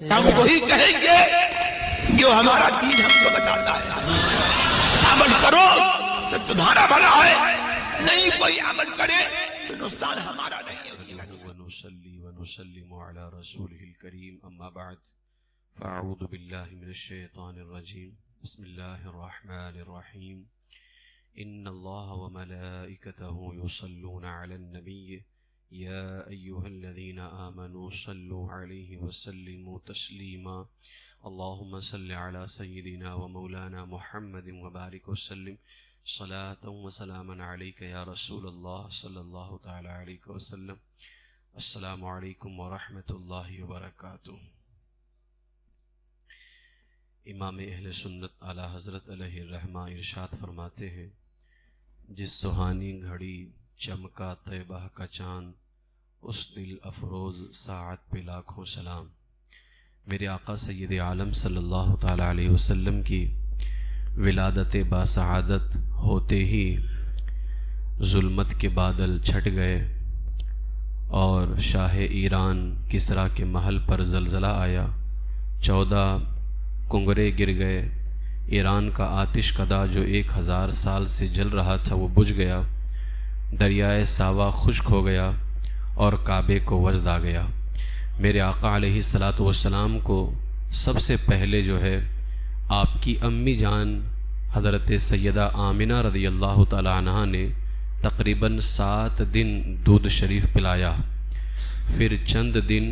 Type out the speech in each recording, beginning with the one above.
ہم وہی کہیں گے جو ہمارا دین ہم کو بتاتا ہے. عمل کرو تو تمہارا بھلا ہے، نہیں کوئی عمل کرے تو نقصان ہمارا نہیں ہے. ونصلي ونسلم على رسوله الكريم أما بعد فأعوذ بالله من الشيطان الرجيم. بسم الله الرحمن الرحيم. إن الله وملائكته يصلون على النبي يا أيها الذين آمنوا صلوا عليه وسلموا تسليما. اللهم صل على سيدنا ومولانا محمد وبارك وسلم صلاة وسلاما عليك يا رسول الله صلى الله تعالى عليك وسلم. السلام علیکم ورحمۃ اللہ وبرکاتہ. امام اہل سنت اعلیٰ حضرت علیہ الرحمہ ارشاد فرماتے ہیں، جس سہانی گھڑی چمکا طیبہ کا چاند، اس دل افروز ساعت پہ لاکھوں سلام. میرے آقا سید عالم صلی اللہ تعالیٰ علیہ وسلم کی ولادت باسعادت ہوتے ہی ظلمت کے بادل چھٹ گئے اور شاہ ایران کسریٰ کے محل پر زلزلہ آیا. 14 کنگرے گر گئے. ایران کا آتش کدا جو 1000 سال سے جل رہا تھا وہ بجھ گیا. دریائے ساوا خشک ہو گیا اور کعبے کو وجد آ گیا. میرے آقا علیہ الصلاۃ والسلام کو سب سے پہلے جو ہے آپ کی امی جان حضرت سیدہ آمنہ رضی اللہ تعالی عنہا نے تقریباً 7 دن دودھ شریف پلایا. پھر چند دن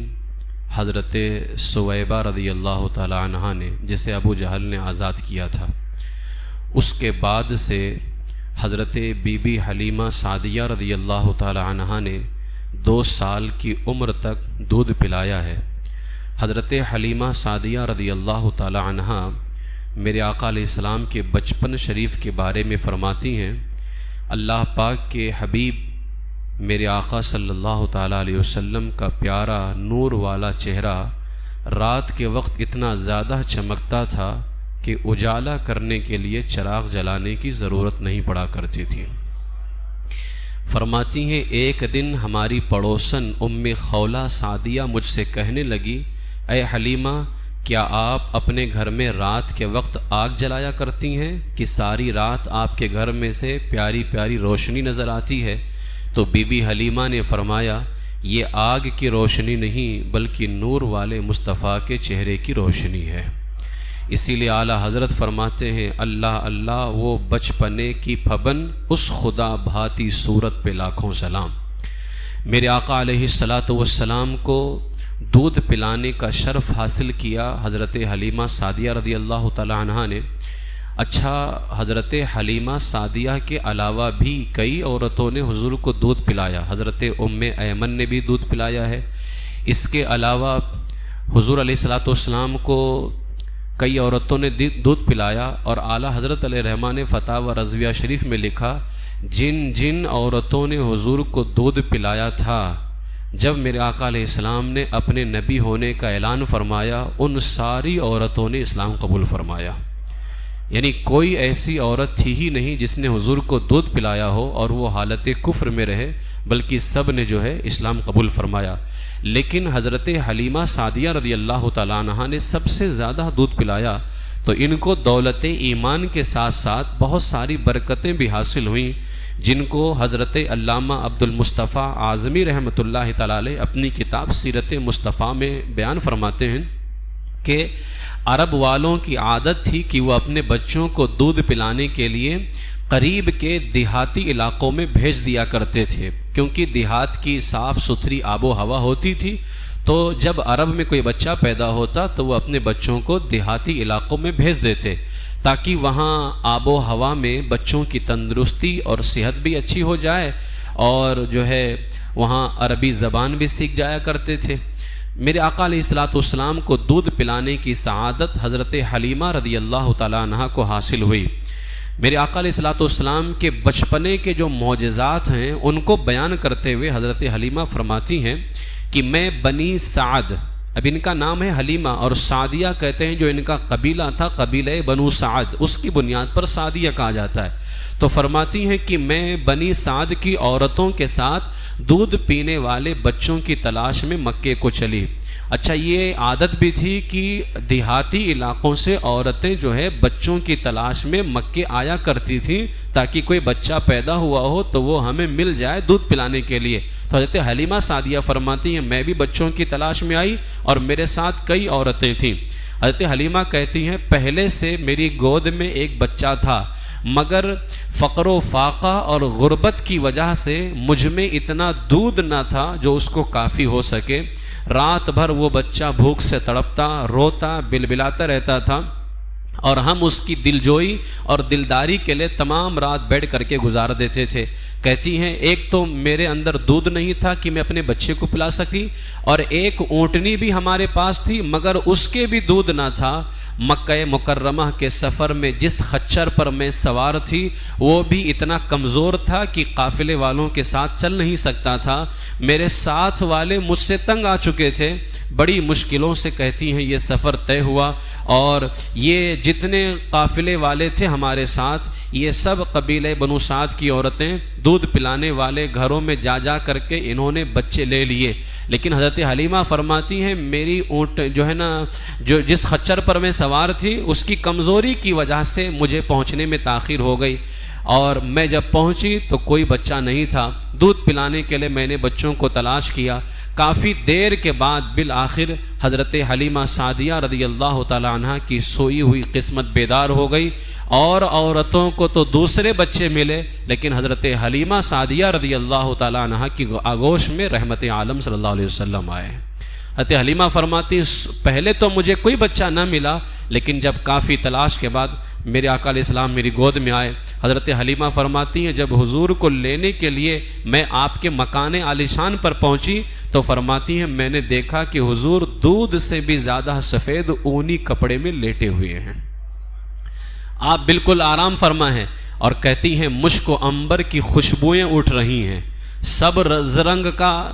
حضرت سویبہ رضی اللہ تعالی عنہا نے، جسے ابو جہل نے آزاد کیا تھا، اس کے بعد سے حضرت بی بی حلیمہ سعدیہ رضی اللہ تعالی عنہا نے 2 سال کی عمر تک دودھ پلایا ہے. حضرت حلیمہ سعدیہ رضی اللہ تعالی عنہا میرے آقا علیہ السلام کے بچپن شریف کے بارے میں فرماتی ہیں، اللہ پاک کے حبیب میرے آقا صلی اللہ تعالیٰ علیہ وسلم کا پیارا نور والا چہرہ رات کے وقت اتنا زیادہ چمکتا تھا کہ اجالا کرنے کے لیے چراغ جلانے کی ضرورت نہیں پڑا کرتی تھی. فرماتی ہیں، ایک دن ہماری پڑوسن ام خولہ سعدیہ مجھ سے کہنے لگی، اے حلیمہ، کیا آپ اپنے گھر میں رات کے وقت آگ جلایا کرتی ہیں کہ ساری رات آپ کے گھر میں سے پیاری پیاری روشنی نظر آتی ہے؟ تو بی بی حلیمہ نے فرمایا، یہ آگ کی روشنی نہیں بلکہ نور والے مصطفیٰ کے چہرے کی روشنی ہے. اسی لیے اعلیٰ حضرت فرماتے ہیں، اللہ اللہ وہ بچپنے کی پھبن، اس خدا بھاتی صورت پہ لاکھوں سلام. میرے آقا علیہ الصلاۃ والسلام کو دودھ پلانے کا شرف حاصل کیا حضرت حلیمہ سعدیہ رضی اللہ تعالی عنہا نے. اچھا، حضرت حلیمہ سعدیہ کے علاوہ بھی کئی عورتوں نے حضور کو دودھ پلایا. حضرت ام ایمن نے بھی دودھ پلایا ہے. اس کے علاوہ حضور علیہ الصلاۃ والسلام کو کئی عورتوں نے دودھ پلایا، اور اعلیٰ حضرت علیہ الرحمہ نے فتاوی رضویہ شریف میں لکھا، جن جن عورتوں نے حضور کو دودھ پلایا تھا، جب میرے آقا علیہ السلام نے اپنے نبی ہونے کا اعلان فرمایا، ان ساری عورتوں نے اسلام قبول فرمایا. یعنی کوئی ایسی عورت تھی ہی نہیں جس نے حضور کو دودھ پلایا ہو اور وہ حالت کفر میں رہے، بلکہ سب نے جو ہے اسلام قبول فرمایا. لیکن حضرت حلیمہ سعدیہ رضی اللہ تعالیٰ عنہا نے سب سے زیادہ دودھ پلایا، تو ان کو دولت ایمان کے ساتھ ساتھ بہت ساری برکتیں بھی حاصل ہوئیں، جن کو حضرت علامہ عبد المصطفیٰ اعظمی رحمۃ اللہ تعالیٰ علیہ اپنی کتاب سیرت مصطفیٰ میں بیان فرماتے ہیں کہ عرب والوں کی عادت تھی کہ وہ اپنے بچوں کو دودھ پلانے کے لیے قریب کے دیہاتی علاقوں میں بھیج دیا کرتے تھے، کیونکہ دیہات کی صاف ستھری آب و ہوا ہوتی تھی. تو جب عرب میں کوئی بچہ پیدا ہوتا تو وہ اپنے بچوں کو دیہاتی علاقوں میں بھیج دیتے، تاکہ وہاں آب و ہوا میں بچوں کی تندرستی اور صحت بھی اچھی ہو جائے، اور جو ہے وہاں عربی زبان بھی سیکھ جایا کرتے تھے. میرے آقا علیہ الصلاۃ والسلام کو دودھ پلانے کی سعادت حضرت حلیمہ رضی اللہ تعالیٰ عنہا کو حاصل ہوئی. میرے آقا علیہ الصلاۃ والسلام کے بچپنے کے جو معجزات ہیں ان کو بیان کرتے ہوئے حضرت حلیمہ فرماتی ہیں کہ میں بنی سعد، اب ان کا نام ہے حلیمہ، اور سعدیہ کہتے ہیں جو ان کا قبیلہ تھا، قبیلہ بنو سعد، اس کی بنیاد پر سعدیہ کہا جاتا ہے. تو فرماتی ہیں کہ میں بنی سعد کی عورتوں کے ساتھ دودھ پینے والے بچوں کی تلاش میں مکے کو چلی، اچھا یہ عادت بھی تھی کہ دیہاتی علاقوں سے عورتیں جو ہے بچوں کی تلاش میں مکے آیا کرتی تھیں تاکہ کوئی بچہ پیدا ہوا ہو تو وہ ہمیں مل جائے دودھ پلانے کے لیے. تو حضرت حلیمہ سعدیہ فرماتی ہیں میں بھی بچوں کی تلاش میں آئی اور میرے ساتھ کئی عورتیں تھیں. حضرت حلیمہ کہتی ہیں پہلے سے میری گود میں ایک بچہ تھا مگر فقر و فاقہ اور غربت کی وجہ سے مجھ میں اتنا دودھ نہ تھا جو اس کو کافی ہو سکے. رات بھر وہ بچہ بھوک سے تڑپتا روتا بلبلاتا رہتا تھا اور ہم اس کی دلجوئی اور دلداری کے لیے تمام رات بیٹھ کر کے گزار دیتے تھے. کہتی ہیں ایک تو میرے اندر دودھ نہیں تھا کہ میں اپنے بچے کو پلا سکی اور ایک اونٹنی بھی ہمارے پاس تھی مگر اس کے بھی دودھ نہ تھا. مکہ مکرمہ کے سفر میں جس خچر پر میں سوار تھی وہ بھی اتنا کمزور تھا کہ قافلے والوں کے ساتھ چل نہیں سکتا تھا. میرے ساتھ والے مجھ سے تنگ آ چکے تھے. بڑی مشکلوں سے کہتی ہیں یہ سفر طے ہوا اور یہ جتنے قافلے والے تھے ہمارے ساتھ یہ سب قبیلہ بنو سعد کی عورتیں دودھ پلانے والے گھروں میں جا جا کر کے انہوں نے بچے لے لیے. لیکن حضرت حلیمہ فرماتی ہیں میری اونٹ جو ہے نا جو جس خچر پر میں سوار تھی اس کی کمزوری کی وجہ سے مجھے پہنچنے میں تاخیر ہو گئی اور میں جب پہنچی تو کوئی بچہ نہیں تھا. دودھ پلانے کے لیے میں نے بچوں کو تلاش کیا. کافی دیر کے بعد بالآخر حضرت حلیمہ سعدیہ رضی اللہ تعالی عنہ کی سوئی ہوئی قسمت بیدار ہو گئی اور عورتوں کو تو دوسرے بچے ملے لیکن حضرت حلیمہ سعدیہ رضی اللہ تعالی عنہ کی آغوش میں رحمت عالم صلی اللہ علیہ وسلم آئے. حضرت حلیمہ فرماتی پہلے تو مجھے کوئی بچہ نہ ملا لیکن جب کافی تلاش کے بعد میرے آقا علیہ السلام میری گود میں آئے. حضرت حلیمہ فرماتی ہیں جب حضور کو لینے کے لیے میں آپ کے مکان عالیشان پر پہنچی تو فرماتی ہیں میں نے دیکھا کہ حضور دودھ سے بھی زیادہ سفید اونی کپڑے میں لیٹے ہوئے ہیں. آپ بالکل آرام فرما ہیں اور کہتی ہیں مشک و عنبر کی خوشبوئیں اٹھ رہی ہیں. سب رنگ کا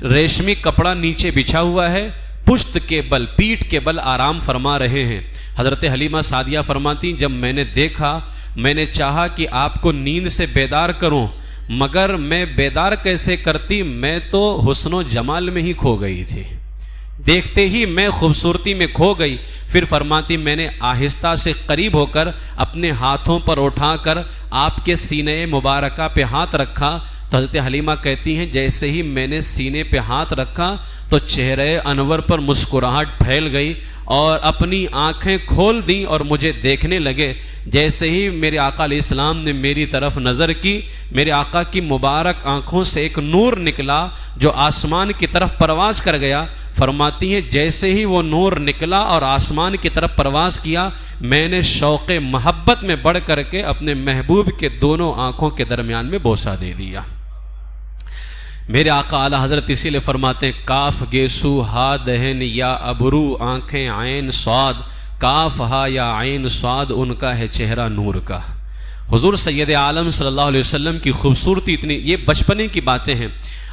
ریشمی کپڑا نیچے بچھا ہوا ہے. پشت کے بل پیٹھ کے بل آرام فرما رہے ہیں. حضرت حلیمہ سعدیہ فرماتی جب میں نے دیکھا میں نے چاہا کہ آپ کو نیند سے بیدار کروں مگر میں بیدار کیسے کرتی میں تو حسن و جمال میں ہی کھو گئی تھی. دیکھتے ہی میں خوبصورتی میں کھو گئی. پھر فرماتی میں نے آہستہ سے قریب ہو کر اپنے ہاتھوں پر اٹھا کر آپ کے سینے مبارکہ پہ ہاتھ رکھا تو حضرت حلیمہ کہتی ہیں جیسے ہی میں نے سینے پہ ہاتھ رکھا تو چہرے انور پر مسکراہٹ پھیل گئی اور اپنی آنکھیں کھول دیں اور مجھے دیکھنے لگے. جیسے ہی میرے آقا علیہ السلام نے میری طرف نظر کی میرے آقا کی مبارک آنکھوں سے ایک نور نکلا جو آسمان کی طرف پرواز کر گیا. فرماتی ہیں جیسے ہی وہ نور نکلا اور آسمان کی طرف پرواز کیا میں نے شوق محبت میں بڑھ کر کے اپنے محبوب کے دونوں آنکھوں کے درمیان میں بوسہ دے دیا. میرے آقا اعلیٰ حضرت اسی لیے فرماتے ہیں کاف گیسو ہا دہن یا ابرو آنکھیں عین سعاد کاف ہا یا عین سعاد ان کا ہے چہرہ نور کا. حضور سید عالم صلی اللہ علیہ وسلم کی خوبصورتی اتنی یہ بچپنے کی باتیں ہیں.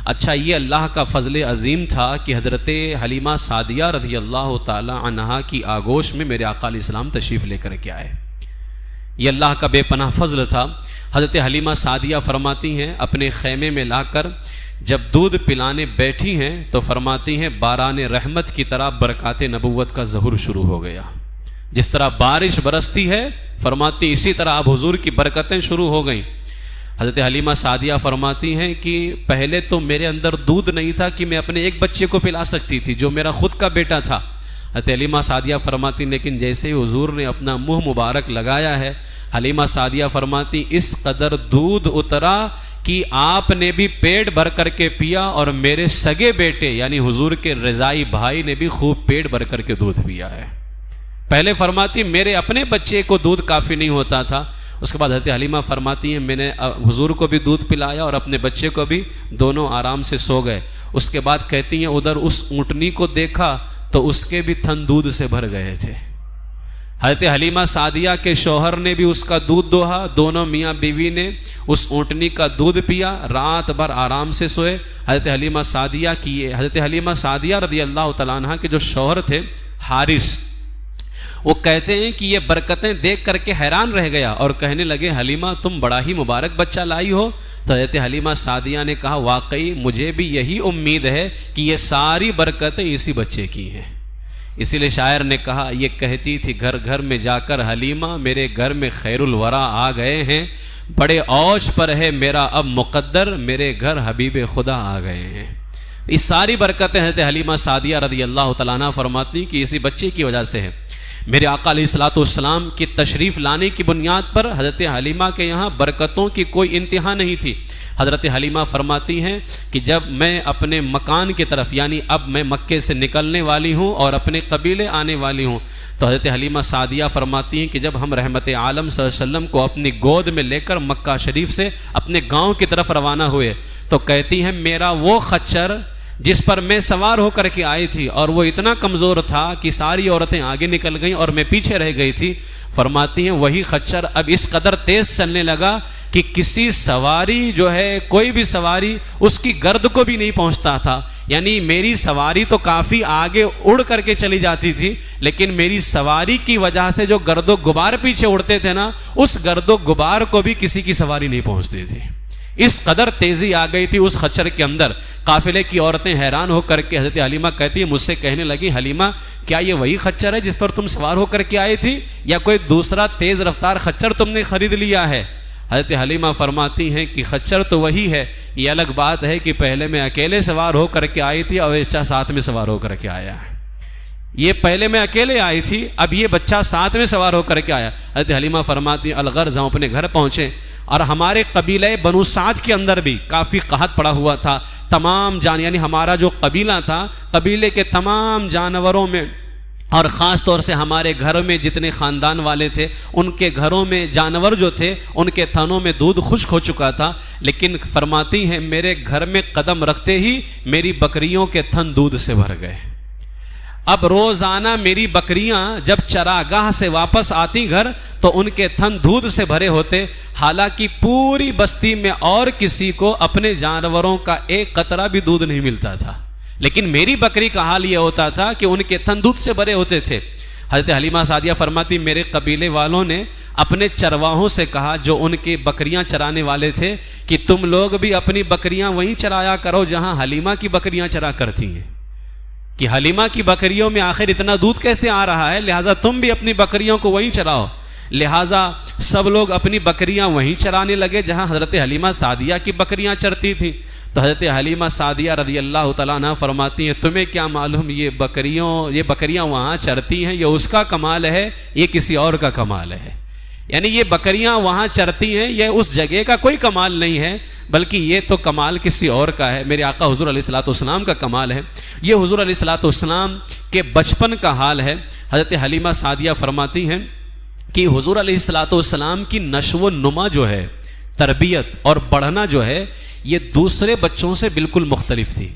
اچھا یہ اللہ کا فضل عظیم تھا کہ حضرت حلیمہ سعدیہ رضی اللہ تعالی عنہا کی آغوش میں میرے آقا علیہ السلام تشریف لے کر کے آئے. یہ اللہ کا بے پناہ فضل تھا. حضرت حلیمہ سعدیہ فرماتی ہیں اپنے خیمے میں لا کر جب دودھ پلانے بیٹھی ہیں تو فرماتی ہیں باران رحمت کی طرح برکات نبوت کا ظہور شروع ہو گیا. جس طرح بارش برستی ہے فرماتی اسی طرح اب حضور کی برکتیں شروع ہو گئیں. حضرت حلیمہ سعدیہ فرماتی ہیں کہ پہلے تو میرے اندر دودھ نہیں تھا کہ میں اپنے ایک بچے کو پلا سکتی تھی جو میرا خود کا بیٹا تھا. حضرت حلیمہ سعدیہ فرماتی لیکن جیسے ہی حضور نے اپنا منہ مبارک لگایا ہے حلیمہ سعدیہ فرماتی اس قدر دودھ اترا کہ آپ نے بھی پیٹ بھر کر کے پیا اور میرے سگے بیٹے یعنی حضور کے رضائی بھائی نے بھی خوب پیٹ بھر کر کے دودھ پیا ہے. پہلے فرماتی میرے اپنے بچے کو دودھ کافی نہیں ہوتا تھا. اس کے بعد حضرت حلیمہ فرماتی ہیں میں نے حضور کو بھی دودھ پلایا اور اپنے بچے کو بھی دونوں آرام سے سو گئے. اس کے بعد کہتی ہیں ادھر اس اونٹنی کو دیکھا تو اس کے بھی تھن دودھ سے بھر گئے تھے. حضرت حلیمہ سعدیہ کے شوہر نے بھی اس کا دودھ دوہا. دونوں میاں بیوی نے اس اونٹنی کا دودھ پیا رات بھر آرام سے سوئے. حضرت حلیمہ سعدیہ رضی اللہ تعالیٰ عنہ کے جو شوہر تھے حارث وہ کہتے ہیں کہ یہ برکتیں دیکھ کر کے حیران رہ گیا اور کہنے لگے حلیمہ تم بڑا ہی مبارک بچہ لائی ہو. تو حضرت حلیمہ سعدیہ نے کہا واقعی مجھے بھی یہی امید ہے کہ یہ ساری برکتیں اسی بچے کی ہیں. اسی لیے شاعر نے کہا یہ کہتی تھی گھر گھر میں جا کر حلیمہ میرے گھر میں خیر الورا آ گئے ہیں, بڑے اوج پر ہے میرا اب مقدر, میرے گھر حبیب خدا آ گئے ہیں. اس ساری برکتیں حضرت حلیمہ سعدیہ رضی اللہ تعالیٰ عنہ فرماتی کہ اسی بچے کی وجہ سے ہے. میرے آقا علیہ الصلوۃ والسلام کی تشریف لانے کی بنیاد پر حضرت حلیمہ کے یہاں برکتوں کی کوئی انتہا نہیں تھی. حضرت حلیمہ فرماتی ہیں کہ جب میں اپنے مکان کی طرف یعنی اب میں مکے سے نکلنے والی ہوں اور اپنے قبیلے آنے والی ہوں, تو حضرت حلیمہ سعدیہ فرماتی ہیں کہ جب ہم رحمت عالم صلی اللہ علیہ وسلم کو اپنی گود میں لے کر مکہ شریف سے اپنے گاؤں کی طرف روانہ ہوئے تو کہتی ہیں میرا وہ خچر جس پر میں سوار ہو کر کے آئی تھی اور وہ اتنا کمزور تھا کہ ساری عورتیں آگے نکل گئیں اور میں پیچھے رہ گئی تھی, فرماتی ہیں وہی خچر اب اس قدر تیز چلنے لگا کہ کسی سواری جو ہے کوئی بھی سواری اس کی گرد کو بھی نہیں پہنچتا تھا. یعنی میری سواری تو کافی آگے اڑ کر کے چلی جاتی تھی لیکن میری سواری کی وجہ سے جو گرد و غبار پیچھے اڑتے تھے نا, اس گرد و غبار کو بھی کسی کی سواری نہیں پہنچتی تھی. اس قدر تیزی آ گئی تھی اس خچر کے اندر. قافلے کی عورتیں حیران ہو کر کے حضرت حلیمہ کہتی ہے مجھ سے کہنے لگی حلیمہ کیا یہ وہی خچر ہے جس پر تم سوار ہو کر کے آئی تھی یا کوئی دوسرا تیز رفتار خچر تم نے خرید لیا ہے؟ حضرت حلیمہ فرماتی ہیں کہ خچر تو وہی ہے, یہ الگ بات ہے کہ پہلے میں اکیلے سوار ہو کر کے آئی تھی اور بچہ ساتھ میں سوار ہو کر کے آیا ہے. یہ پہلے میں اکیلے آئی تھی, اب یہ بچہ ساتھ میں سوار ہو کر کے آیا. حضرت حلیمہ فرماتی ہیں الغرض ہم اپنے گھر پہنچے اور ہمارے قبیلہ بنو سعد کے اندر بھی کافی قحط پڑا ہوا تھا. تمام یعنی ہمارا جو قبیلہ تھا, قبیلے کے تمام جانوروں میں اور خاص طور سے ہمارے گھروں میں جتنے خاندان والے تھے ان کے گھروں میں جانور جو تھے ان کے تھنوں میں دودھ خشک ہو چکا تھا. لیکن فرماتی ہیں میرے گھر میں قدم رکھتے ہی میری بکریوں کے تھن دودھ سے بھر گئے. اب روزانہ میری بکریاں جب چراگاہ سے واپس آتی گھر تو ان کے تھن دودھ سے بھرے ہوتے, حالانکہ پوری بستی میں اور کسی کو اپنے جانوروں کا ایک قطرہ بھی دودھ نہیں ملتا تھا, لیکن میری بکری کا حال یہ ہوتا تھا کہ ان کے تھن دودھ سے بھرے ہوتے تھے. حضرت حلیمہ سعدیہ فرماتی میرے قبیلے والوں نے اپنے چرواہوں سے کہا جو ان کی بکریاں چرانے والے تھے کہ تم لوگ بھی اپنی بکریاں وہیں چرایا کرو جہاں حلیمہ کی بکریاں چرا کرتی ہیں, کہ حلیمہ کی بکریوں میں آخر اتنا دودھ کیسے آ رہا ہے, لہٰذا تم بھی اپنی بکریوں کو وہیں چراؤ. لہٰذا سب لوگ اپنی بکریاں وہیں چرانے لگے جہاں حضرت حلیمہ سعدیہ کی بکریاں چرتی تھیں. تو حضرت حلیمہ سعدیہ رضی اللہ تعالیٰ عنہ فرماتی ہیں تمہیں کیا معلوم یہ بکریاں وہاں چرتی ہیں یہ اس کا کمال ہے, یہ کسی اور کا کمال ہے. یعنی یہ بکریاں وہاں چرتی ہیں یہ اس جگہ کا کوئی کمال نہیں ہے بلکہ یہ تو کمال کسی اور کا ہے, میرے آقا حضور علیہ الصلوۃ والسلام کا کمال ہے. یہ حضور علیہ الصلوۃ والسلام کے بچپن کا حال ہے. حضرت حلیمہ سعدیہ فرماتی ہیں کہ حضور علیہ الصلوۃ والسلام کی نشو و نما جو ہے, تربیت اور بڑھنا جو ہے, یہ دوسرے بچوں سے بالکل مختلف تھی.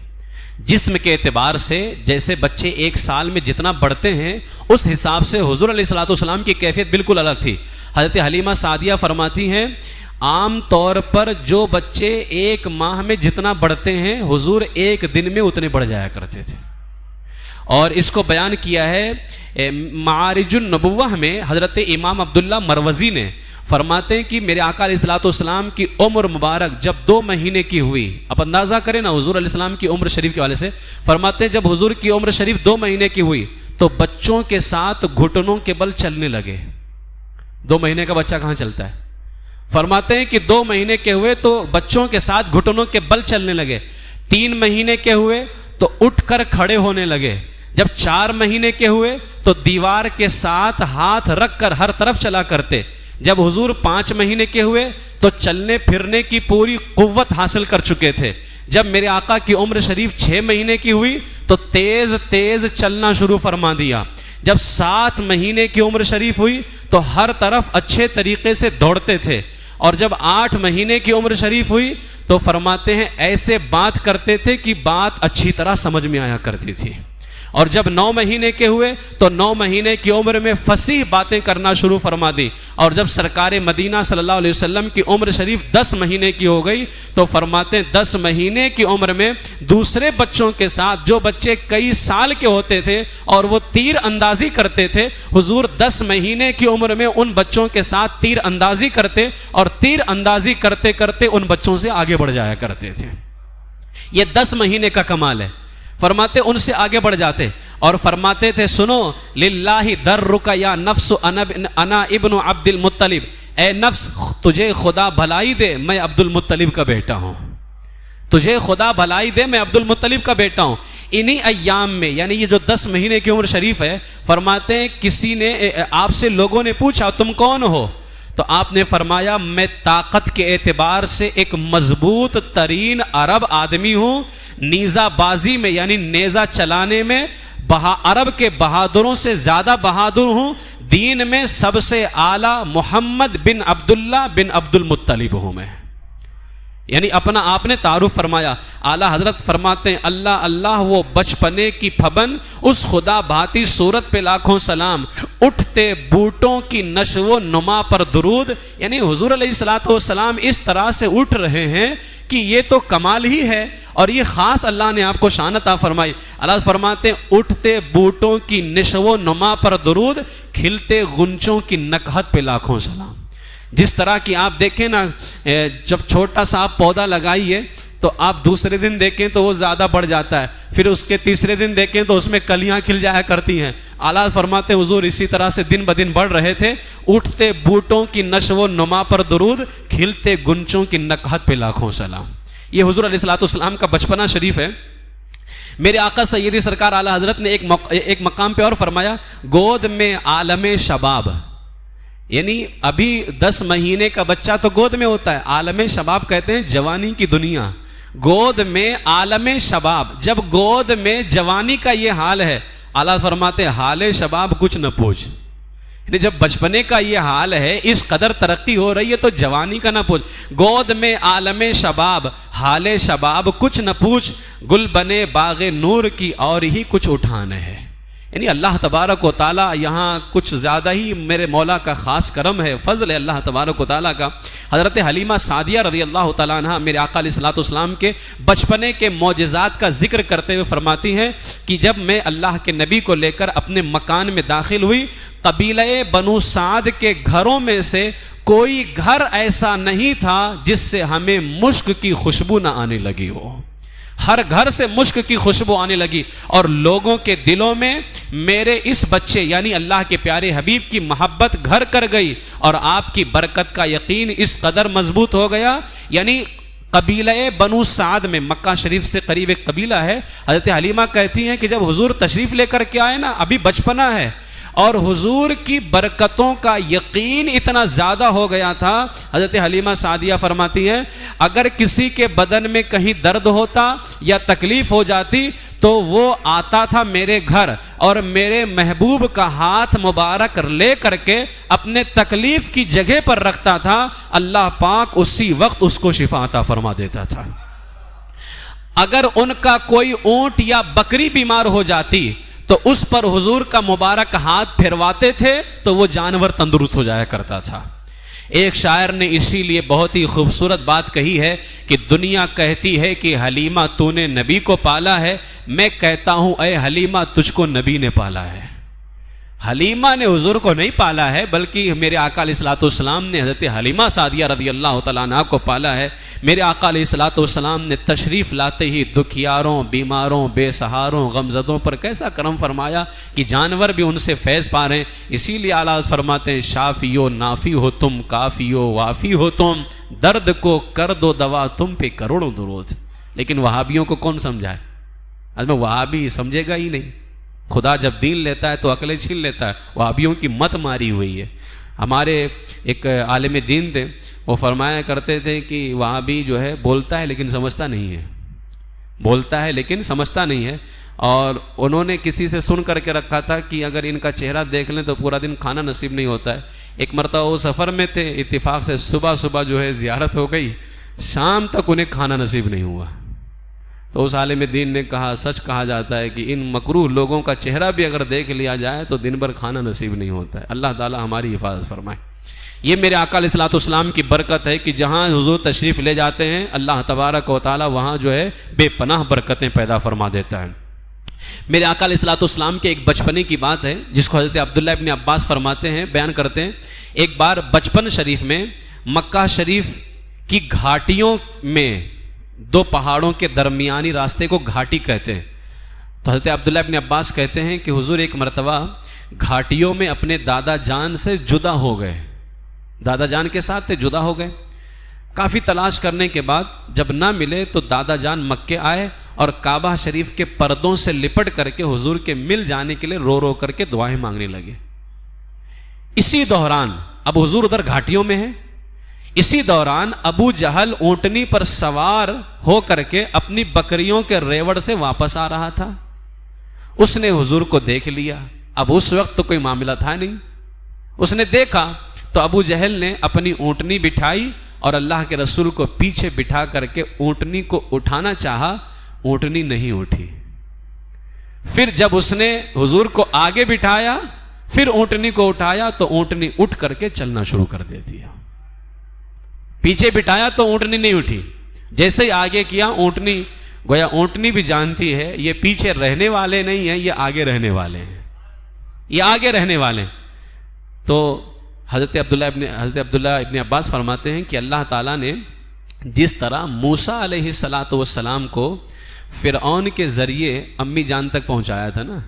جسم کے اعتبار سے جیسے بچے ایک سال میں جتنا بڑھتے ہیں اس حساب سے حضور علیہ الصلوۃ والسلام کی کیفیت بالکل الگ تھی. حضرت حلیمہ سعدیہ فرماتی ہیں عام طور پر جو بچے ایک ماہ میں جتنا بڑھتے ہیں حضور ایک دن میں اتنے بڑھ جایا کرتے تھے. اور اس کو بیان کیا ہے معارج النبوہ میں حضرت امام عبداللہ مروزی نے, فرماتے ہیں کہ میرے آقا علیہ الصلوۃ والسلام کی عمر مبارک جب 2 مہینے کی ہوئی, اب اندازہ کریں نا حضور علیہ السلام کی عمر شریف کے والے سے, فرماتے ہیں جب حضور کی عمر شریف 2 مہینے کی ہوئی تو بچوں کے ساتھ گھٹنوں کے بل چلنے لگے. 2 مہینے کا بچہ کہاں چلتا ہے؟ فرماتے ہیں کہ 2 مہینے کے ہوئے تو بچوں کے ساتھ گھٹنوں کے بل چلنے لگے. 3 مہینے کے ہوئے تو اٹھ کر کھڑے ہونے لگے. جب 4 مہینے کے ہوئے تو دیوار کے ساتھ ہاتھ رکھ کر ہر طرف چلا کرتے. جب حضور 5 مہینے کے ہوئے تو چلنے پھرنے کی پوری قوت حاصل کر چکے تھے. جب میرے آقا کی عمر شریف 6 مہینے کی ہوئی تو تیز تیز چلنا شروع فرما دیا. جب 7 مہینے کی عمر شریف ہوئی تو ہر طرف اچھے طریقے سے دوڑتے تھے. اور جب 8 مہینے کی عمر شریف ہوئی تو فرماتے ہیں ایسے بات کرتے تھے کہ بات اچھی طرح سمجھ میں آیا کرتی تھی. اور جب 9 مہینے کے ہوئے تو 9 مہینے کی عمر میں فصیح باتیں کرنا شروع فرما دی، اور جب سرکار مدینہ صلی اللہ علیہ وسلم کی عمر شریف 10 مہینے کی ہو گئی تو فرماتے ہیں 10 مہینے کی عمر میں دوسرے بچوں کے ساتھ، جو بچے کئی سال کے ہوتے تھے اور وہ تیر اندازی کرتے تھے، حضور 10 مہینے کی عمر میں ان بچوں کے ساتھ تیر اندازی کرتے اور تیر اندازی کرتے کرتے ان بچوں سے آگے بڑھ جایا کرتے تھے۔ یہ 10 مہینے کا کمال ہے۔ فرماتے ان سے آگے بڑھ جاتے اور فرماتے تھے سنو للہ درک یا نفس انا ابن عبد المطلب، اے نفس تجھے خدا بھلائی دے میں عبد المطلب کا بیٹا ہوں، تجھے خدا بھلائی دے میں عبد المطلب کا بیٹا ہوں۔ انہی ایام میں، یعنی یہ جو 10 مہینے کی عمر شریف ہے، فرماتے ہیں کسی نے آپ سے لوگوں نے پوچھا تم کون ہو؟ تو آپ نے فرمایا میں طاقت کے اعتبار سے ایک مضبوط ترین عرب آدمی ہوں، نیزہ بازی میں یعنی نیزہ چلانے میں عرب کے بہادروں سے زیادہ بہادر ہوں، دین میں سب سے اعلیٰ محمد بن عبداللہ بن عبد المطلب ہوں میں، یعنی اپنا آپ نے تعارف فرمایا۔ اعلیٰ حضرت فرماتے ہیں اللہ اللہ وہ بچپنے کی پھبن، اس خدا بھاتی صورت پہ لاکھوں سلام، اٹھتے بوٹوں کی نشو و نما پر درود، یعنی حضور علیہ الصلوۃ والسلام اس طرح سے اٹھ رہے ہیں کہ یہ تو کمال ہی ہے، اور یہ خاص اللہ نے آپ کو شان عطا فرمائی۔ اللہ فرماتے ہیں اٹھتے بوٹوں کی نشو و نما پر درود، کھلتے غنچوں کی نکہت پہ لاکھوں سلام۔ جس طرح کی آپ دیکھیں نا، جب چھوٹا سا آپ پودا لگائیے تو آپ دوسرے دن دیکھیں تو وہ زیادہ بڑھ جاتا ہے، پھر اس کے تیسرے دن دیکھیں تو اس میں کلیاں کھل جایا کرتی ہیں۔ اعلیٰ فرماتے ہیں حضور اسی طرح سے دن بدن بڑھ رہے تھے، اٹھتے بوٹوں کی نشو و نما پر درود، کھلتے گنچوں کی نکہت پہ لاکھوں سلام۔ یہ حضور علیہ الصلوۃ والسلام کا بچپنا شریف ہے۔ میرے آقا سیدی سرکار اعلیٰ حضرت نے ایک مقام پہ اور فرمایا گود میں عالم شباب، یعنی ابھی 10 مہینے کا بچہ تو گود میں ہوتا ہے، عالم شباب کہتے ہیں جوانی کی دنیا، گود میں عالم شباب، جب گود میں جوانی کا یہ حال ہے، اعلیٰ فرماتے ہیں حال شباب کچھ نہ پوچھ، یعنی جب بچپنے کا یہ حال ہے، اس قدر ترقی ہو رہی ہے تو جوانی کا نہ پوچھ، گود میں عالم شباب حال شباب کچھ نہ پوچھ، گل بنے باغ نور کی اور ہی کچھ اٹھانا ہے۔ یعنی اللہ تبارک و تعالیٰ یہاں کچھ زیادہ ہی میرے مولا کا خاص کرم ہے، فضل ہے اللہ تبارک و تعالیٰ کا۔ حضرت حلیمہ سعدیہ رضی اللہ تعالیٰ عنہ میرے آقا علیہ الصلوۃ والسلام کے بچپنے کے معجزات کا ذکر کرتے ہوئے فرماتی ہیں کہ جب میں اللہ کے نبی کو لے کر اپنے مکان میں داخل ہوئی، قبیلہ بنو سعد کے گھروں میں سے کوئی گھر ایسا نہیں تھا جس سے ہمیں مشک کی خوشبو نہ آنے لگی ہو، ہر گھر سے مشک کی خوشبو آنے لگی، اور لوگوں کے دلوں میں میرے اس بچے یعنی اللہ کے پیارے حبیب کی محبت گھر کر گئی، اور آپ کی برکت کا یقین اس قدر مضبوط ہو گیا۔ یعنی قبیلہ بنو سعد میں، مکہ شریف سے قریب ایک قبیلہ ہے، حضرت حلیمہ کہتی ہیں کہ جب حضور تشریف لے کر کے آئے نا، ابھی بچپنا ہے اور حضور کی برکتوں کا یقین اتنا زیادہ ہو گیا تھا، حضرت حلیمہ سعدیہ فرماتی ہے اگر کسی کے بدن میں کہیں درد ہوتا یا تکلیف ہو جاتی تو وہ آتا تھا میرے گھر اور میرے محبوب کا ہاتھ مبارک لے کر کے اپنے تکلیف کی جگہ پر رکھتا تھا، اللہ پاک اسی وقت اس کو شفا عطا فرما دیتا تھا۔ اگر ان کا کوئی اونٹ یا بکری بیمار ہو جاتی تو اس پر حضور کا مبارک ہاتھ پھرواتے تھے تو وہ جانور تندرست ہو جایا کرتا تھا۔ ایک شاعر نے اسی لیے بہت ہی خوبصورت بات کہی ہے کہ دنیا کہتی ہے کہ حلیمہ تو نے نبی کو پالا ہے، میں کہتا ہوں اے حلیمہ تجھ کو نبی نے پالا ہے۔ حلیمہ نے حضور کو نہیں پالا ہے بلکہ میرے آقا علیہ الصلوۃ والسلام نے حضرت حلیمہ سعدیہ رضی اللہ تعالیٰ عنہ کو پالا ہے۔ میرے آقا علیہ الصلوۃ والسلام نے تشریف لاتے ہی دکھیاروں، بیماروں، بے سہاروں، غمزدوں پر کیسا کرم فرمایا کہ جانور بھی ان سے فیض پا رہے ہیں۔ اسی لیے اعلیٰ فرماتے ہیں شافی و نافی ہو تم، کافی و وافی ہو تم، درد کو کر دو دوا تم پہ کروڑوں درود۔ لیکن وہابیوں کو کون سمجھائے؟ میں وہابی سمجھے گا ہی نہیں، خدا جب دین لیتا ہے تو عقلیں چھین لیتا ہے۔ وہابیوں کی مت ماری ہوئی ہے۔ ہمارے ایک عالم دین تھے، وہ فرمایا کرتے تھے کہ وہابی جو ہے بولتا ہے لیکن سمجھتا نہیں ہے، بولتا ہے لیکن سمجھتا نہیں ہے۔ اور انہوں نے کسی سے سن کر کے رکھا تھا کہ اگر ان کا چہرہ دیکھ لیں تو پورا دن کھانا نصیب نہیں ہوتا ہے۔ ایک مرتبہ وہ سفر میں تھے، اتفاق سے صبح جو ہے زیارت ہو گئی، شام تک انہیں کھانا نصیب نہیں ہوا۔ تو اس عالم دین نے کہا سچ کہا جاتا ہے کہ ان مکروہ لوگوں کا چہرہ بھی اگر دیکھ لیا جائے تو دن بھر کھانا نصیب نہیں ہوتا ہے. اللہ تعالی ہماری حفاظت فرمائے. یہ میرے آقا علیہ الصلوۃ والسلام کی برکت ہے کہ جہاں حضور تشریف لے جاتے ہیں اللہ تبارک و تعالی وہاں جو ہے بے پناہ برکتیں پیدا فرما دیتا ہے. میرے آقا علیہ الصلوۃ والسلام کے ایک بچپنے کی بات ہے جس کو حضرت عبداللہ ابن عباس فرماتے ہیں، بیان کرتے ہیں. ایک بار بچپن شریف میں مکہ شریف کی گھاٹیوں میں، دو پہاڑوں کے درمیانی راستے کو گھاٹی کہتے ہیں. تو حضرت عبداللہ ابن عباس کہتے ہیں کہ حضور ایک مرتبہ گھاٹیوں میں اپنے دادا جان سے جدا ہو گئے، دادا جان کے ساتھ جدا ہو گئے. کافی تلاش کرنے کے بعد جب نہ ملے تو دادا جان مکے آئے اور کعبہ شریف کے پردوں سے لپٹ کر کے حضور کے مل جانے کے لیے رو رو کر کے دعائیں مانگنے لگے. اسی دوران اب حضور ادھر گھاٹیوں میں ہیں، اسی دوران ابو جہل اونٹنی پر سوار ہو کر کے اپنی بکریوں کے ریوڑ سے واپس آ رہا تھا. اس نے حضور کو دیکھ لیا. اب اس وقت تو کوئی معاملہ تھا نہیں. اس نے دیکھا تو ابو جہل نے اپنی اونٹنی بٹھائی اور اللہ کے رسول کو پیچھے بٹھا کر کے اونٹنی کو اٹھانا چاہا، اونٹنی نہیں اٹھی. پھر جب اس نے حضور کو آگے بٹھایا پھر اونٹنی کو اٹھایا تو اونٹنی اٹھ کر کے چلنا شروع کر دیتی ہے. پیچھے بٹھایا تو اونٹنی نہیں اٹھی، جیسے ہی آگے کیا اونٹنی، گویا اونٹنی بھی جانتی ہے یہ پیچھے رہنے والے نہیں ہیں، یہ آگے رہنے والے ہیں، یہ آگے رہنے والے ہیں. تو حضرت عبداللہ ابن عباس فرماتے ہیں کہ اللہ تعالیٰ نے جس طرح موسیٰ علیہ الصلاۃ والسلام کو فرعون کے ذریعے امی جان تک پہنچایا تھا نا،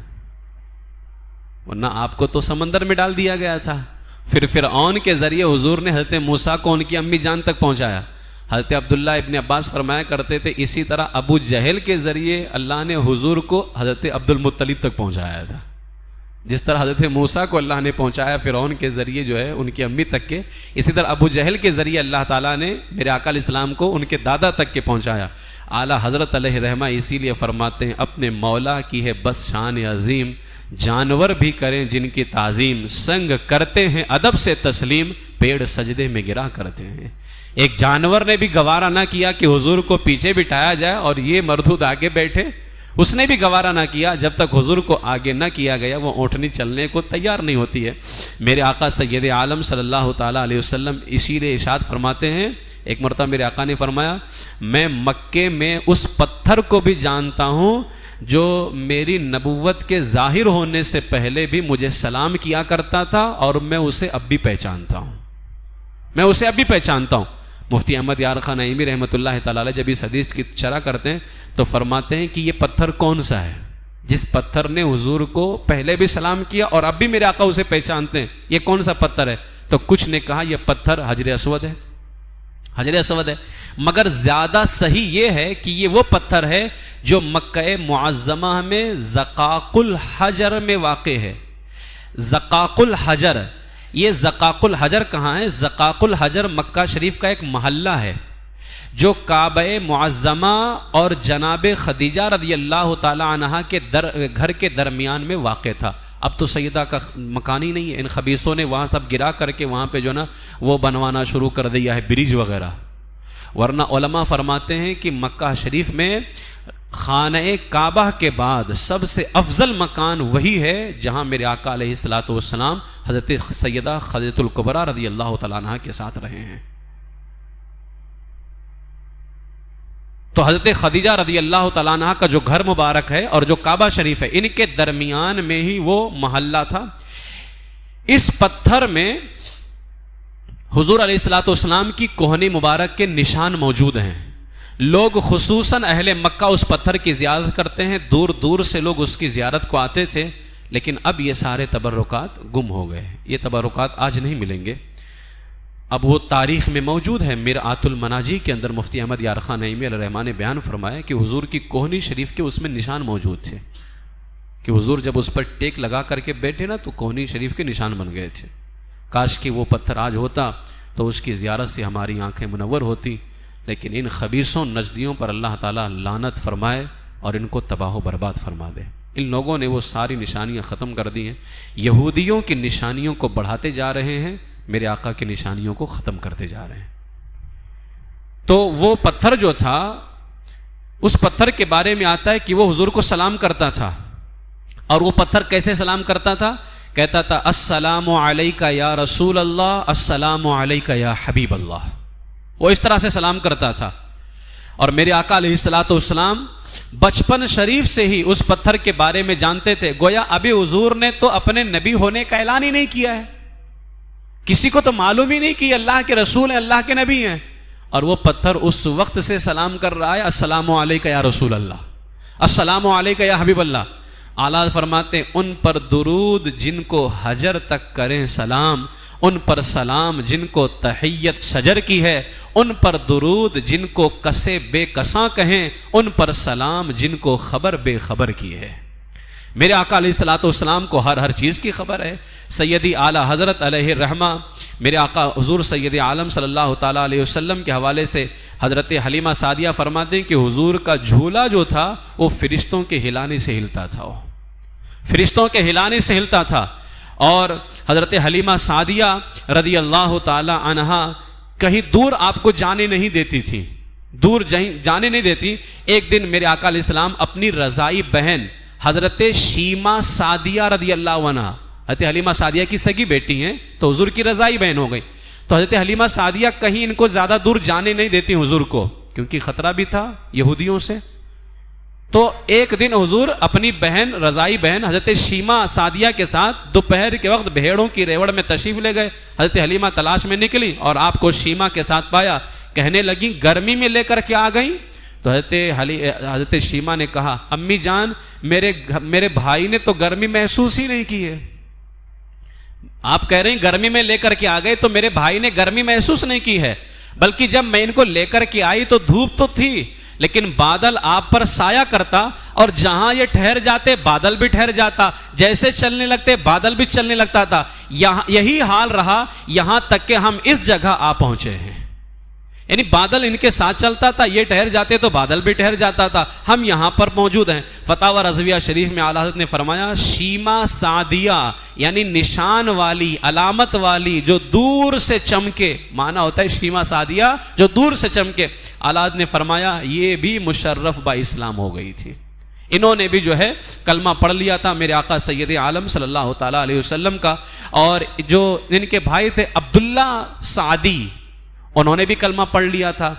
ورنہ آپ کو تو سمندر میں ڈال دیا گیا تھا، پھر فرعون کے ذریعے حضور نے حضرت موسیٰ کو ان کی امی جان تک پہنچایا. حضرت عبداللہ ابن عباس فرمایا کرتے تھے اسی طرح ابو جہل کے ذریعے اللہ نے حضور کو حضرت عبد المطلب تک پہنچایا تھا. جس طرح حضرت موسیٰ کو اللہ نے پہنچایا فرعون کے ذریعے جو ہے ان کی امی تک کے، اسی طرح ابو جہل کے ذریعے اللہ تعالیٰ نے میرے آقا علیہ السلام کو ان کے دادا تک کے پہنچایا. اعلیٰ حضرت علیہ رحمہ اسی لیے فرماتے ہیں اپنے مولا کی ہے بس شان عظیم، جانور بھی کریں جن کی تعظیم، سنگ کرتے ہیں ادب سے تسلیم، پیڑ سجدے میں گرا کرتے ہیں. ایک جانور نے بھی گوارا نہ کیا کہ حضور کو پیچھے بٹھایا جائے اور یہ مردود آگے بیٹھے، اس نے بھی گوارا نہ کیا. جب تک حضور کو آگے نہ کیا گیا وہ اونٹنی چلنے کو تیار نہیں ہوتی ہے. میرے آقا سید عالم صلی اللہ تعالیٰ علیہ وسلم اسی لیے ارشاد فرماتے ہیں، ایک مرتبہ میرے آقا نے فرمایا میں مکے میں اس پتھر کو بھی جانتا ہوں جو میری نبوت کے ظاہر ہونے سے پہلے بھی مجھے سلام کیا کرتا تھا اور میں اسے اب بھی پہچانتا ہوں، میں اسے اب بھی پہچانتا ہوں. مفتی احمد یار خان نعیمی رحمۃ اللہ تعالی جب اس حدیث کی شرح کرتے ہیں تو فرماتے ہیں کہ یہ پتھر کون سا ہے جس پتھر نے حضور کو پہلے بھی سلام کیا اور اب بھی میرے آقا اسے پہچانتے ہیں، یہ کون سا پتھر ہے؟ تو کچھ نے کہا یہ پتھر حجر اسود ہے، حجر اسود ہے. مگر زیادہ صحیح یہ ہے کہ یہ وہ پتھر ہے جو مکہ معظمہ میں زقاق الحجر میں واقع ہے. زقاق الحجر، یہ زقاق الحجر کہاں ہے؟ زقاق الحجر مکہ شریف کا ایک محلہ ہے جو کعبہ معظمہ اور جناب خدیجہ رضی اللہ تعالی عنہ کے گھر کے درمیان میں واقع تھا. اب تو سیدہ کا مکان ہی نہیں ہے، ان خبیثوں نے وہاں سب گرا کر کے وہاں پہ جو نا وہ بنوانا شروع کر دیا ہے، برج وغیرہ. ورنہ علماء فرماتے ہیں کہ مکہ شریف میں خانہ کعبہ کے بعد سب سے افضل مکان وہی ہے جہاں میرے آقا علیہ الصلوۃ والسلام حضرت سیدہ خدیجہ الکبریٰ رضی اللہ تعالیٰ عنہ کے ساتھ رہے ہیں. تو حضرت خدیجہ رضی اللہ تعالیٰ عنہ کا جو گھر مبارک ہے اور جو کعبہ شریف ہے ان کے درمیان میں ہی وہ محلہ تھا. اس پتھر میں حضور علیہ الصلوۃ والسلام کی کوہنی مبارک کے نشان موجود ہیں. لوگ خصوصاً اہل مکہ اس پتھر کی زیارت کرتے ہیں، دور دور سے لوگ اس کی زیارت کو آتے تھے، لیکن اب یہ سارے تبرکات گم ہو گئے. یہ تبرکات آج نہیں ملیں گے. اب وہ تاریخ میں موجود ہے. مرآت المناجی کے اندر مفتی احمد یار خان نعیمی علیہ الرحمہ نے بیان فرمایا کہ حضور کی کوہنی شریف کے اس میں نشان موجود تھے کہ حضور جب اس پر ٹیک لگا کر کے بیٹھے نا تو کوہنی شریف کے نشان بن گئے تھے. کاش کہ وہ پتھر آج ہوتا تو اس کی زیارت سے ہماری آنکھیں منور ہوتی، لیکن ان خبیثوں نجدیوں پر اللہ تعالیٰ لعنت فرمائے اور ان کو تباہ و برباد فرما دے. ان لوگوں نے وہ ساری نشانیاں ختم کر دی ہیں. یہودیوں کی نشانیوں کو بڑھاتے جا رہے ہیں، میرے آقا کی نشانیوں کو ختم کرتے جا رہے ہیں. تو وہ پتھر جو تھا اس پتھر کے بارے میں آتا ہے کہ وہ حضور کو سلام کرتا تھا. اور وہ پتھر کیسے سلام کرتا تھا؟ کہتا تھا السلام علیکہ یا رسول اللہ، السلام علیکہ یا حبیب اللہ. وہ اس طرح سے سلام کرتا تھا. اور میرے آقا علیہ الصلوۃ والسلام بچپن شریف سے ہی اس پتھر کے بارے میں جانتے تھے. گویا ابھی حضور نے تو اپنے نبی ہونے کا اعلان ہی نہیں کیا ہے، کسی کو تو معلوم ہی نہیں کہ اللہ کے رسول ہیں، اللہ کے نبی ہیں. اور وہ پتھر اس وقت سے سلام کر رہا ہے السلام علیکہ یا رسول اللہ، السلام علیکہ یا حبیب اللہ. اعلیٰ فرماتے ہیں ان پر درود جن کو حجر تک کریں سلام، ان پر سلام جن کو تحیت شجر کی ہے، ان پر درود جن کو کسے بے کساں کہیں، ان پر سلام جن کو خبر بے خبر کی ہے. میرے آقا علیہ الصلوۃ والسلام کو ہر چیز کی خبر ہے. سیدی اعلیٰ حضرت علیہ الرحمہ میرے آقا حضور سید عالم صلی اللہ تعالیٰ علیہ وسلم کے حوالے سے حضرت حلیمہ سعدیہ فرماتے ہیں کہ حضور کا جھولا جو تھا وہ فرشتوں کے ہلانے سے ہلتا تھا، وہ فرشتوں کے ہلانے سے ہلتا تھا. اور حضرت حلیمہ سعدیہ رضی اللہ تعالی عنہا کہیں دور آپ کو جانے نہیں دیتی تھی، دور جانے نہیں دیتی. ایک دن میرے آقا علیہ السلام اپنی رضائی بہن حضرت شیمہ سعدیہ رضی اللہ عنہا، حضرت حلیمہ سعدیہ کی سگی بیٹی ہیں تو حضور کی رضائی بہن ہو گئی. تو حضرت حلیمہ سعدیہ کہیں ان کو زیادہ دور جانے نہیں دیتی حضور کو، کیونکہ خطرہ بھی تھا یہودیوں سے. تو ایک دن حضور اپنی بہن رضائی بہن حضرت شیمہ سعدیہ کے ساتھ دوپہر کے وقت بھیڑوں کی ریوڑ میں تشریف لے گئے. حضرت حلیمہ تلاش میں نکلی اور آپ کو شیمہ کے ساتھ پایا. کہنے لگی گرمی میں لے کر کے آ گئیں؟ تو حضرت شیمہ نے کہا امی جان میرے بھائی نے تو گرمی محسوس ہی نہیں کی ہے. آپ کہہ رہے ہیں گرمی میں لے کر کے آ گئے، تو میرے بھائی نے گرمی محسوس نہیں کی ہے، بلکہ جب میں ان کو لے کر کے آئی تو دھوپ تو تھی لیکن بادل آپ پر سایہ کرتا، اور جہاں یہ ٹھہر جاتے بادل بھی ٹھہر جاتا، جیسے چلنے لگتے بادل بھی چلنے لگتا تھا. یہی حال رہا یہاں تک کہ ہم اس جگہ آ پہنچے ہیں. یعنی بادل ان کے ساتھ چلتا تھا، یہ ٹھہر جاتے تو بادل بھی ٹھہر جاتا تھا، ہم یہاں پر موجود ہیں. فتاوی رضویہ شریف میں اعلیٰ حضرت نے فرمایا شیمہ سعدیہ یعنی نشان والی، علامت والی، جو دور سے چمکے، معنی ہوتا ہے شیمہ سعدیہ جو دور سے چمکے. اعلیٰ حضرت نے فرمایا یہ بھی مشرف با اسلام ہو گئی تھی، انہوں نے بھی جو ہے کلمہ پڑھ لیا تھا میرے آقا سید عالم صلی اللہ تعالیٰ علیہ وسلم کا. اور جو ان کے بھائی تھے عبداللہ سعدی، انہوں نے بھی کلمہ پڑھ لیا تھا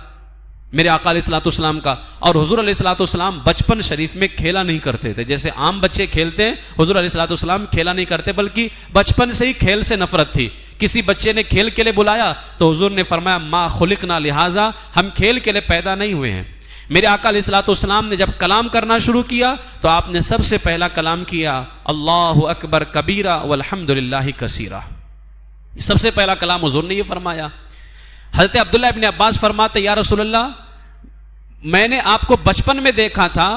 میرے آقا علیہ الصلوۃ والسلام کا. اور حضور علیہ الصلوۃ والسلام بچپن شریف میں کھیلا نہیں کرتے تھے، جیسے عام بچے کھیلتے ہیں حضور علیہ الصلوۃ والسلام کھیلا نہیں کرتے، بلکہ بچپن سے ہی کھیل سے نفرت تھی. کسی بچے نے کھیل کے لیے بلایا تو حضور نے فرمایا ما خلقنا لہذا، ہم کھیل کے لیے پیدا نہیں ہوئے ہیں. میرے آقا علیہ الصلوۃ والسلام نے جب کلام کرنا شروع کیا تو آپ نے سب سے پہلا کلام کیا اللہ اکبر کبیرہ والحمد للہ کثیرہ. سب سے پہلا کلام حضور نے یہ فرمایا. حضرت عبداللہ ابن عباس فرماتے یا رسول اللہ میں نے آپ کو بچپن میں دیکھا تھا،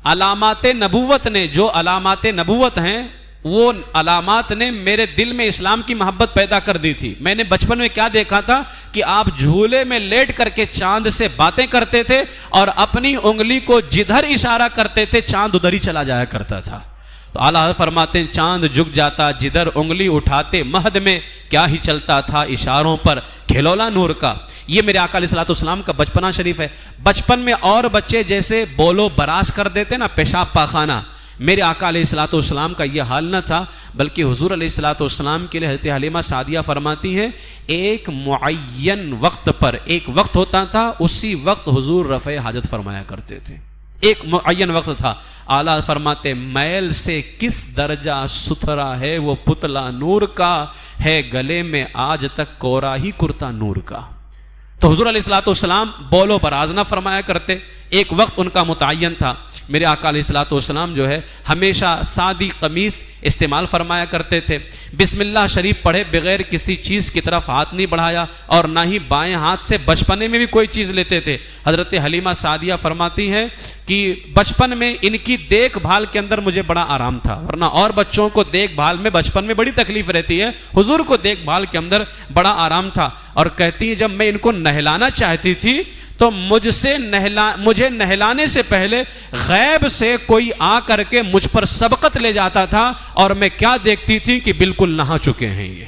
علامات نبوت نے، جو علامات نبوت ہیں وہ علامات نے میرے دل میں اسلام کی محبت پیدا کر دی تھی. میں نے بچپن میں کیا دیکھا تھا کہ آپ جھولے میں لیٹ کر کے چاند سے باتیں کرتے تھے اور اپنی انگلی کو جدھر اشارہ کرتے تھے چاند ادھر ہی چلا جایا کرتا تھا. تو اعلیٰ فرماتے ہیں چاند جھک جاتا جدھر انگلی اٹھاتے، مہد میں کیا ہی چلتا تھا اشاروں پر کھلولا نور کا. یہ میرے آقا علیہ الصلوۃ والسلام کا بچپنا شریف ہے. بچپن میں اور بچے جیسے بولو براز کر دیتے نا، پیشاب پاخانہ، میرے آقا علیہ الصلوۃ والسلام کا یہ حال نہ تھا، بلکہ حضور علیہ الصلوۃ والسلام کے لیے حضرت حلیمہ سعدیہ فرماتی ہیں ایک معین وقت پر ایک وقت ہوتا تھا، اسی وقت حضور رفع حاجت فرمایا کرتے تھے. ایک معین وقت تھا. اعلیٰ فرماتے میل سے کس درجہ ستھرا ہے وہ پتلا نور کا، ہے گلے میں آج تک کورا ہی کرتا نور کا. تو حضور علیہ الصلوۃ والسلام بولو براز نہ فرمایا کرتے، ایک وقت ان کا متعین تھا. میرے آقا علیہ الصلوۃ والسلام جو ہے ہمیشہ سادی قمیص استعمال فرمایا کرتے تھے. بسم اللہ شریف پڑھے بغیر کسی چیز کی طرف ہاتھ نہیں بڑھایا، اور نہ ہی بائیں ہاتھ سے بچپنے میں بھی کوئی چیز لیتے تھے. حضرت حلیمہ سعدیہ فرماتی ہیں کہ بچپن میں ان کی دیکھ بھال کے اندر مجھے بڑا آرام تھا، ورنہ اور بچوں کو دیکھ بھال میں بچپن میں بڑی تکلیف رہتی ہے، حضور کو دیکھ بھال کے اندر بڑا آرام تھا. اور کہتی ہیں جب میں ان کو نہلانا چاہتی تھی تو مجھے نہلانے سے پہلے غیب سے کوئی آ کر کے مجھ پر سبقت لے جاتا تھا، اور میں کیا دیکھتی تھی کہ بالکل نہا چکے ہیں. یہ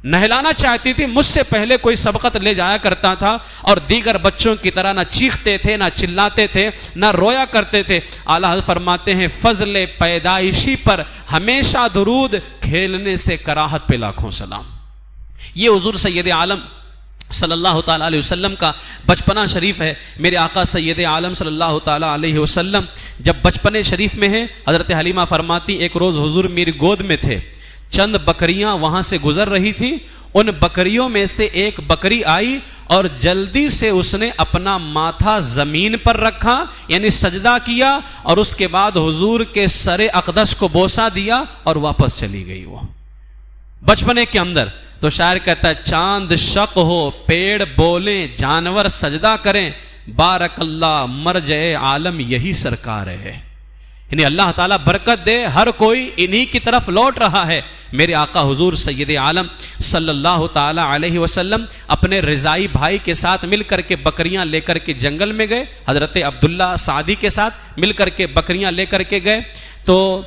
نہلانا چاہتی تھی، مجھ سے پہلے کوئی سبقت لے جایا کرتا تھا، اور دیگر بچوں کی طرح نہ چیختے تھے، نہ چلاتے تھے، نہ رویا کرتے تھے۔ اعلیٰ حضرت فرماتے ہیں فضل پیدائشی پر ہمیشہ درود، کھیلنے سے کراہت پہ لاکھوں سلام۔ یہ حضور سید عالم صلی اللہ تعالیٰ علیہ وسلم کا بچپنا شریف ہے۔ میرے آقا سید عالم صلی اللہ تعالیٰ علیہ وسلم جب بچپنے شریف میں ہیں، حضرت حلیمہ فرماتی ایک روز حضور میری گود میں تھے، چند بکریاں وہاں سے گزر رہی تھی، ان بکریوں میں سے ایک بکری آئی اور جلدی سے اس نے اپنا ماتھا زمین پر رکھا، یعنی سجدہ کیا، اور اس کے بعد حضور کے سر اقدس کو بوسہ دیا اور واپس چلی گئی۔ وہ بچپنے کے اندر تو شاعر کہتا ہے چاند شق ہو، پیڑ بولیں، جانور سجدہ کریں، بارک اللہ مرجع عالم یہی سرکار ہے، یعنی اللہ تعالیٰ برکت دے، ہر کوئی انہی کی طرف لوٹ رہا ہے۔ میرے آقا حضور سید عالم صلی اللہ تعالیٰ علیہ وسلم اپنے رضائی بھائی کے ساتھ مل کر کے بکریاں لے کر کے جنگل میں گئے، حضرت عبداللہ سعدی کے ساتھ مل کر کے بکریاں لے کر کے گئے، تو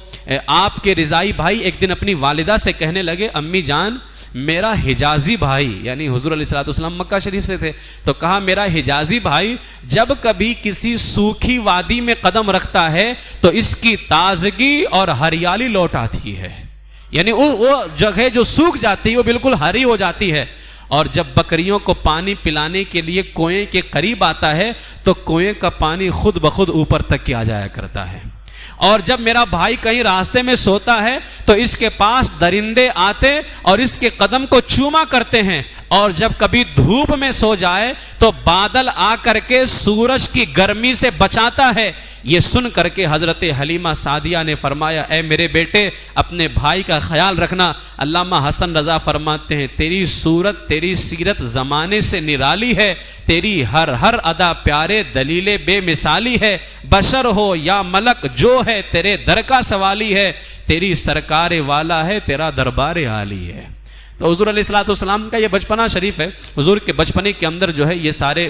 آپ کے رضائی بھائی ایک دن اپنی والدہ سے کہنے لگے امی جان میرا حجازی بھائی، یعنی حضور علیہ الصلوۃ والسلام مکہ شریف سے تھے، تو کہا میرا حجازی بھائی جب کبھی کسی سوکھی وادی میں قدم رکھتا ہے تو اس کی تازگی اور ہریالی لوٹ آتی ہے، یعنی وہ جگہ جو سوکھ جاتی ہے وہ بالکل ہری ہو جاتی ہے، اور جب بکریوں کو پانی پلانے کے لیے کنویں کے قریب آتا ہے تو کنویں کا پانی خود بخود اوپر تک کیا جایا کرتا ہے، اور جب میرا بھائی کہیں راستے میں سوتا ہے تو اس کے پاس درندے آتے اور اس کے قدم کو چوما کرتے ہیں، اور جب کبھی دھوپ میں سو جائے تو بادل آ کر کے سورج کی گرمی سے بچاتا ہے۔ یہ سن کر کے حضرت حلیمہ سعدیہ نے فرمایا اے میرے بیٹے اپنے بھائی کا خیال رکھنا۔ علامہ حسن رضا فرماتے ہیں تیری صورت تیری سیرت زمانے سے نرالی ہے، تیری ہر ادا پیارے دلیل بے مثالی ہے، بشر ہو یا ملک جو ہے تیرے در کا سوالی ہے، تیری سرکار والا ہے تیرا دربار عالی ہے۔ تو حضور علیہ الصلوۃ والسلام کا یہ بچپنا شریف ہے، حضور کے بچپنے کے اندر جو ہے یہ سارے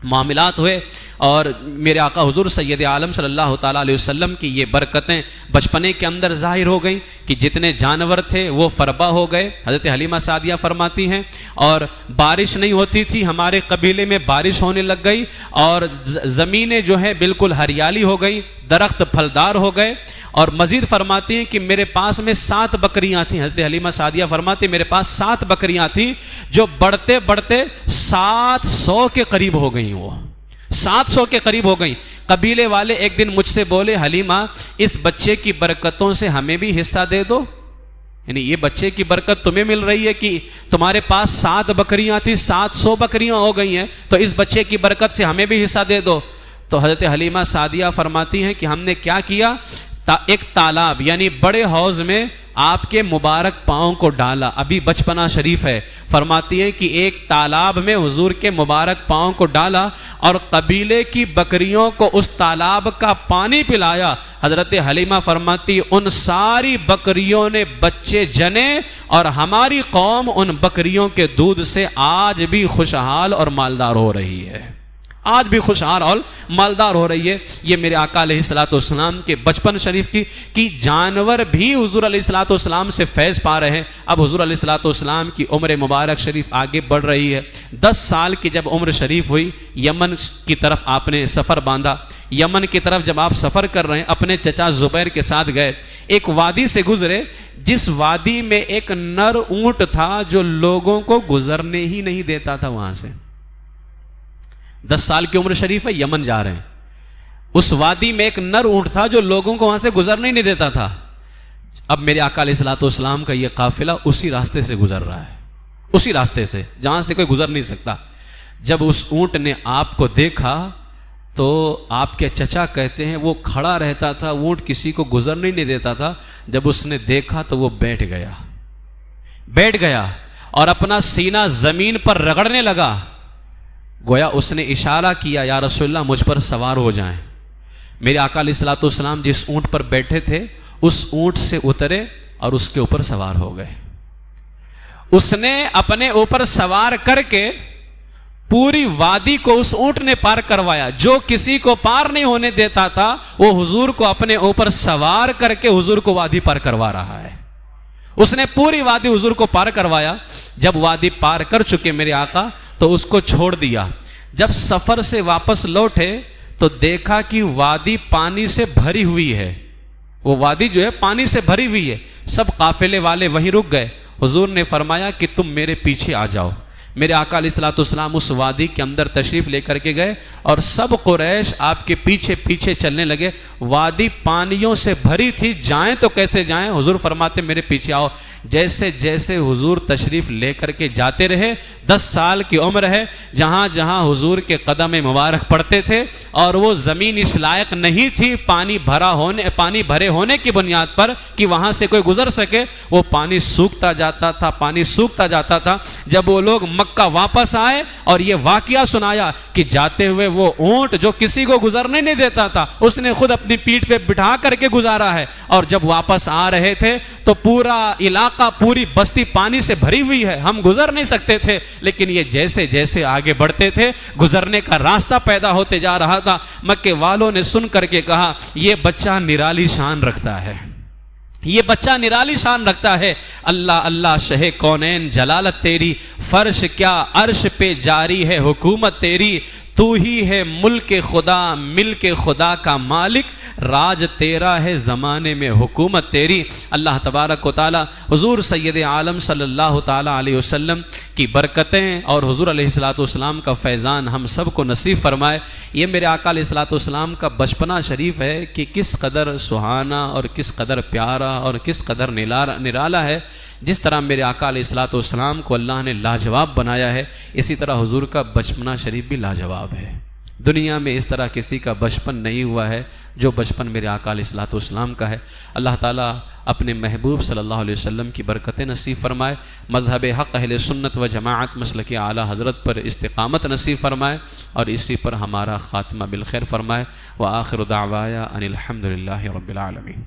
معاملات ہوئے، اور میرے آقا حضور سید عالم صلی اللہ تعالیٰ علیہ وسلم کی یہ برکتیں بچپنے کے اندر ظاہر ہو گئیں کہ جتنے جانور تھے وہ فربا ہو گئے۔ حضرت حلیمہ سعدیہ فرماتی ہیں اور بارش نہیں ہوتی تھی، ہمارے قبیلے میں بارش ہونے لگ گئی اور زمینیں جو ہے بالکل ہریالی ہو گئی، درخت پھلدار ہو گئے، اور مزید فرماتی ہیں کہ میرے پاس میں 7 بکریاں تھیں۔ حضرت حلیمہ سعدیہ فرماتی میرے پاس 7 بکریاں تھیں جو بڑھتے بڑھتے 700 کے قریب ہو گئیں، وہ 700 کے قریب ہو گئیں۔ قبیلے والے ایک دن مجھ سے بولے حلیمہ اس بچے کی برکتوں سے ہمیں بھی حصہ دے دو، یعنی یہ بچے کی برکت تمہیں مل رہی ہے کہ تمہارے پاس 7 بکریاں تھیں 700 بکریاں ہو گئی ہیں، تو اس بچے کی برکت سے ہمیں بھی حصہ دے دو۔ تو حضرت حلیمہ سعدیہ فرماتی ہیں کہ ہم نے کیا کیا، ایک تالاب یعنی بڑے حوض میں آپ کے مبارک پاؤں کو ڈالا، ابھی بچپنا شریف ہے، فرماتی ہیں کہ ایک تالاب میں حضور کے مبارک پاؤں کو ڈالا اور قبیلے کی بکریوں کو اس تالاب کا پانی پلایا۔ حضرت حلیمہ فرماتی ان ساری بکریوں نے بچے جنے اور ہماری قوم ان بکریوں کے دودھ سے آج بھی خوشحال اور مالدار ہو رہی ہے، آج بھی خوشحال اور مالدار ہو رہی ہے۔ یہ میرے آقا علیہ الصلوۃ والسلام کے بچپن شریف کی جانور بھی حضور علیہ الصلوۃ والسلام سے فیض پا رہے ہیں۔ اب حضور علیہ الصلوۃ والسلام کی عمر مبارک شریف آگے بڑھ رہی ہے۔ 10 سال کی جب عمر شریف ہوئی، یمن کی طرف آپ نے سفر باندھا۔ یمن کی طرف جب آپ سفر کر رہے ہیں اپنے چچا زبیر کے ساتھ گئے، ایک وادی سے گزرے جس وادی میں ایک نر اونٹ تھا جو لوگوں کو گزرنے ہی نہیں دیتا تھا وہاں سے۔ 10 سال کی عمر شریف ہے، یمن جا رہے ہیں، اس وادی میں ایک نر اونٹ تھا جو لوگوں کو وہاں سے گزرنے ہی نہیں دیتا تھا۔ اب میرے آقا علیہ الصلوۃ والسلام کا یہ قافلہ اسی راستے سے گزر رہا ہے، اسی راستے سے جہاں سے کوئی گزر نہیں سکتا۔ جب اس اونٹ نے آپ کو دیکھا تو آپ کے چچا کہتے ہیں وہ کھڑا رہتا تھا، اونٹ کسی کو گزرنے ہی نہیں دیتا تھا، جب اس نے دیکھا تو وہ بیٹھ گیا اور اپنا سینہ زمین پر رگڑنے لگا، گویا اس نے اشارہ کیا یا رسول اللہ مجھ پر سوار ہو جائیں۔ میرے آقا علیہ الصلوۃ والسلام جس اونٹ پر بیٹھے تھے اس اونٹ سے اترے اور اس کے اوپر سوار ہو گئے۔ اس نے اپنے اوپر سوار کر کے پوری وادی کو اس اونٹ نے پار کروایا، جو کسی کو پار نہیں ہونے دیتا تھا وہ حضور کو اپنے اوپر سوار کر کے حضور کو وادی پار کروا رہا ہے۔ اس نے پوری وادی حضور کو پار کروایا۔ جب وادی پار کر چکے میرے آقا تو اس کو چھوڑ دیا. جب سفر سے واپس لوٹے تو دیکھا کہ وادی پانی سے بھری ہوئی ہے. وہ وادی جو ہے پانی سے بھری ہوئی ہے. سب قافلے والے وہیں رک گئے. حضور نے فرمایا کہ تم میرے پیچھے آ جاؤ. میرے آقا علیہ الصلوۃ والسلام اس وادی کے اندر تشریف لے کر کے گئے اور سب قریش آپ کے پیچھے پیچھے چلنے لگے. وادی پانیوں سے بھری تھی, جائیں تو کیسے جائیں. حضور فرماتے میرے پیچھے آؤ. جیسے جیسے حضور تشریف لے کر کے جاتے رہے, 10 سال کی عمر ہے, جہاں جہاں حضور کے قدم مبارک پڑتے تھے اور وہ زمین اس لائق نہیں تھی پانی بھرے ہونے کی بنیاد پر کہ وہاں سے کوئی گزر سکے, وہ پانی سوکھتا جاتا تھا. جب وہ لوگ مکہ واپس آئے اور یہ واقعہ سنایا کہ جاتے ہوئے وہ اونٹ جو کسی کو گزرنے نہیں دیتا تھا, اس نے خود اپنی پیٹھ پہ بٹھا کر کے گزارا ہے. اور جب واپس آ رہے تھے تو پورا علاقہ, پوری بستی پانی سے بھری ہوئی ہے, ہم گزر نہیں سکتے تھے. لیکن یہ جیسے جیسے آگے بڑھتے تھے گزرنے کا راستہ پیدا ہوتے جا رہا تھا. مکے والوں نے سن کر کے کہا یہ بچہ نرالی شان رکھتا ہے, یہ بچہ نرالی شان رکھتا ہے. اللہ اللہ شہ کونین جلالت تیری, فرش کیا عرش پہ جاری ہے حکومت تیری. تو ہی ہے ملک خدا ملک خدا کا مالک, راج تیرا ہے زمانے میں حکومت تیری. اللہ تبارک و تعالی حضور سید عالم صلی اللہ تعالی علیہ وسلم کی برکتیں اور حضور علیہ الصلوۃ والسلام کا فیضان ہم سب کو نصیب فرمائے. یہ میرے آقا علیہ الصلوۃ والسلام کا بچپنا شریف ہے کہ کس قدر سہانا اور کس قدر پیارا اور کس قدر نرالا ہے. جس طرح میرے آقا علیہ الصلوۃ والسلام کو اللہ نے لاجواب بنایا ہے, اسی طرح حضور کا بچپنا شریف بھی لاجواب ہے. دنیا میں اس طرح کسی کا بچپن نہیں ہوا ہے جو بچپن میرے آقا علیہ الصلوۃ والسلام کا ہے. اللہ تعالیٰ اپنے محبوب صلی اللہ علیہ وسلم کی برکتیں نصیب فرمائے, مذہب حق اہل سنت و جماعت مسلک اعلیٰ حضرت پر استقامت نصیب فرمائے اور اسی پر ہمارا خاتمہ بالخیر فرمائے. وآخر دعوایا ان الحمد للہ رب العالمین.